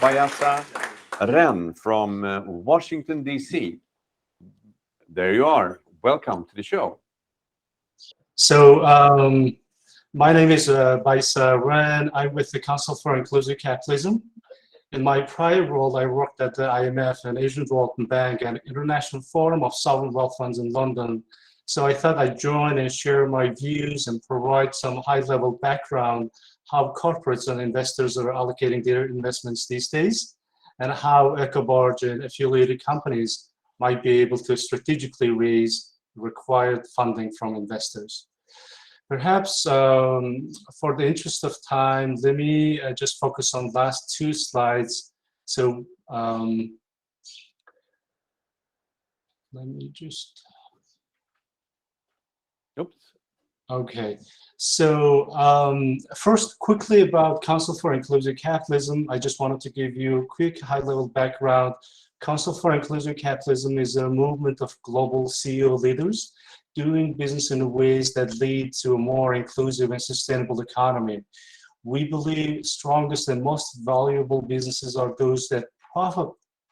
Bayasa Ren from Washington, D.C. There you are. Welcome to the show. So my name is Bayasa Ren. I'm with the Council for Inclusive Capitalism. In my prior role, I worked at the IMF and Asian Development Bank and International Forum of Sovereign Wealth Funds in London. So I thought I'd join and share my views and provide some high-level background how corporates and investors are allocating their investments these days, and how Ecobarge and affiliated companies might be able to strategically raise required funding from investors. Perhaps for the interest of time, let me just focus on last two slides. So let me just, Oops. Okay, so first, quickly about Council for Inclusive Capitalism. I just wanted to give you a quick high-level background. Council for Inclusive Capitalism is a movement of global CEO leaders doing business in ways that lead to a more inclusive and sustainable economy. We believe strongest and most valuable businesses are those that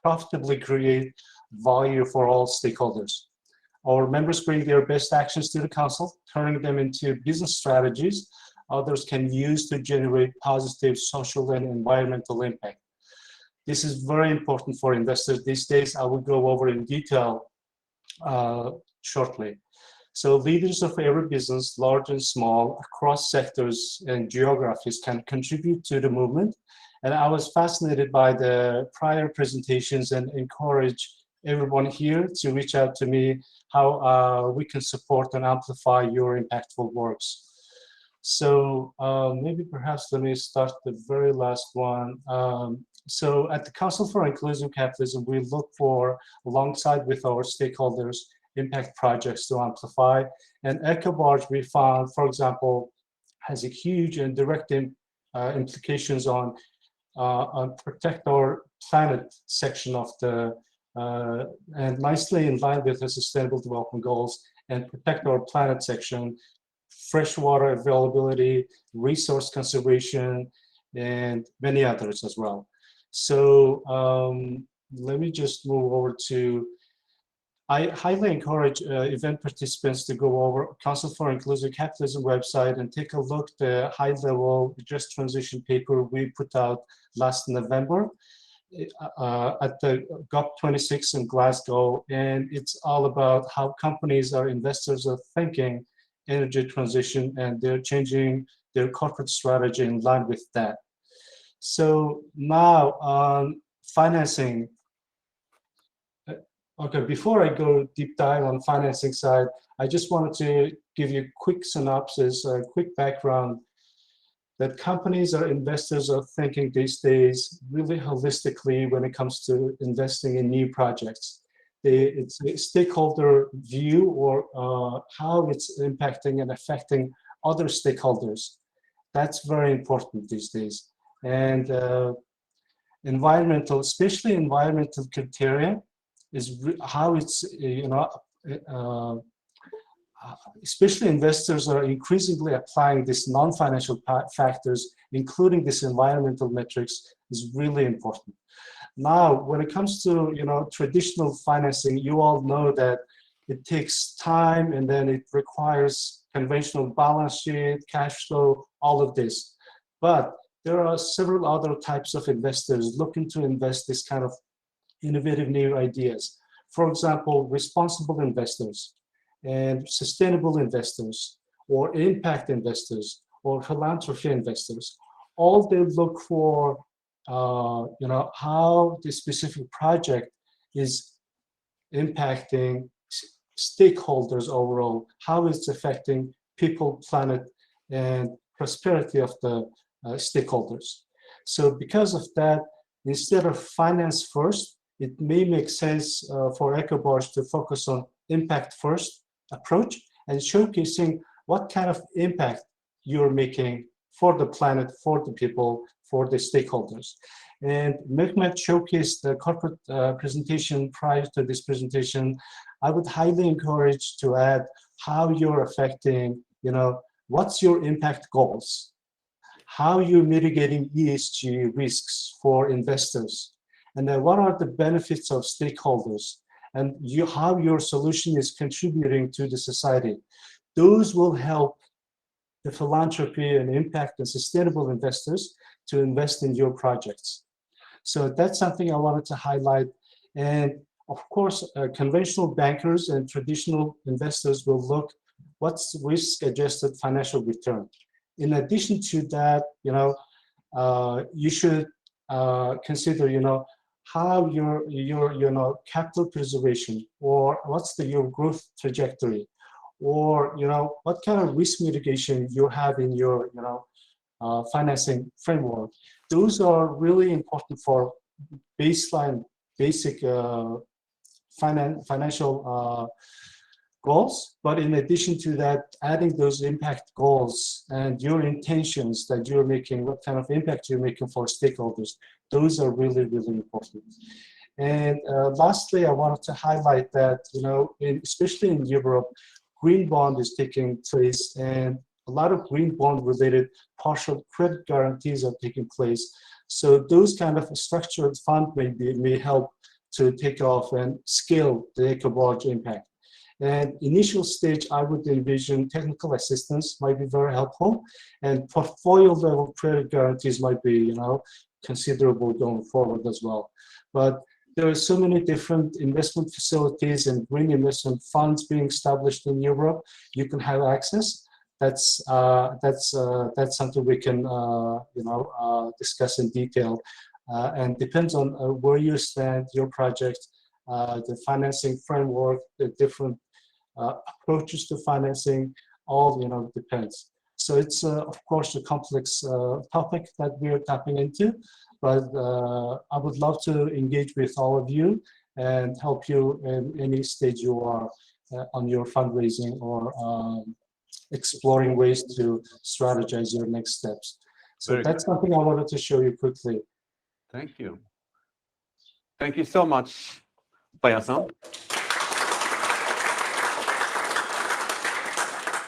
profitably create value for all stakeholders. Our members bring their best actions to the council, turning them into business strategies others can use to generate positive social and environmental impact. This is very important for investors these days. I will go over in detail shortly. So leaders of every business, large and small, across sectors and geographies can contribute to the movement. And I was fascinated by the prior presentations and encourage everyone here to reach out to me how we can support and amplify your impactful works. So maybe perhaps let me start the very last one. So at the Council for Inclusive Capitalism, we look for, alongside with our stakeholders, impact projects to amplify. And Ecobarge, we found, for example, has a huge and direct implications on Protect Our Planet section of the, and nicely in line with the Sustainable Development Goals and Protect Our Planet section, freshwater availability, resource conservation, and many others as well. So let me just move over to, I highly encourage event participants to go over Council for Inclusive Capitalism website and take a look at the high-level just transition paper we put out last November at the COP26 in Glasgow. And it's all about how companies or investors are thinking energy transition, and they're changing their corporate strategy in line with that. So now on financing. Okay, before I go deep dive on financing side, I just wanted to give you a quick synopsis, a quick background that companies or investors are thinking these days really holistically when it comes to investing in new projects. It's a stakeholder view, or how it's impacting and affecting other stakeholders. That's very important these days. And environmental, especially environmental criteria, is how it's, especially investors are increasingly applying these non-financial factors, including these environmental metrics, is really important. Now, when it comes to traditional financing, you all know that it takes time, and then it requires conventional balance sheet, cash flow, all of this. But there are several other types of investors looking to invest this kind of innovative new ideas. For example, responsible investors and sustainable investors, or impact investors, or philanthropy investors. All they look for, how the specific project is impacting stakeholders overall, how it's affecting people, planet, and prosperity of the stakeholders. So because of that, instead of finance first, it may make sense for Ecobarge to focus on impact first approach and showcasing what kind of impact you're making for the planet, for the people, for the stakeholders. And Mehmet showcased the corporate presentation prior to this presentation. I would highly encourage to add how you're affecting, what's your impact goals? how you're mitigating ESG risks for investors, and then what are the benefits of stakeholders, and how your solution is contributing to the society. Those will help the philanthropy and impact and sustainable investors to invest in your projects. So that's something I wanted to highlight. And of course, conventional bankers and traditional investors will look what's risk-adjusted financial return. In addition to that, you should consider, how your capital preservation, or what's your growth trajectory, or what kind of risk mitigation you have in your financing framework. Those are really important for basic financial goals. But in addition to that, adding those impact goals and your intentions that you're making, what kind of impact you're making for stakeholders, those are really, really important. And lastly, I wanted to highlight that, especially in Europe, green bond is taking place, and a lot of green bond related partial credit guarantees are taking place. So those kind of structured fund may help to take off and scale the Ecobarge impact. And initial stage, I would envision technical assistance might be very helpful, and portfolio level credit guarantees might be, considerable going forward as well. But there are so many different investment facilities and green investment funds being established in Europe. You can have access. That's something we can discuss in detail, and depends on where you stand, your project, the financing framework, the different approaches to financing, all depends. So it's of course a complex topic that we are tapping into, but I would love to engage with all of you and help you in any stage you are on your fundraising or exploring ways to strategize your next steps. So Very that's good. something I wanted to show you quickly. Thank you. Thank you so much, Bayasan.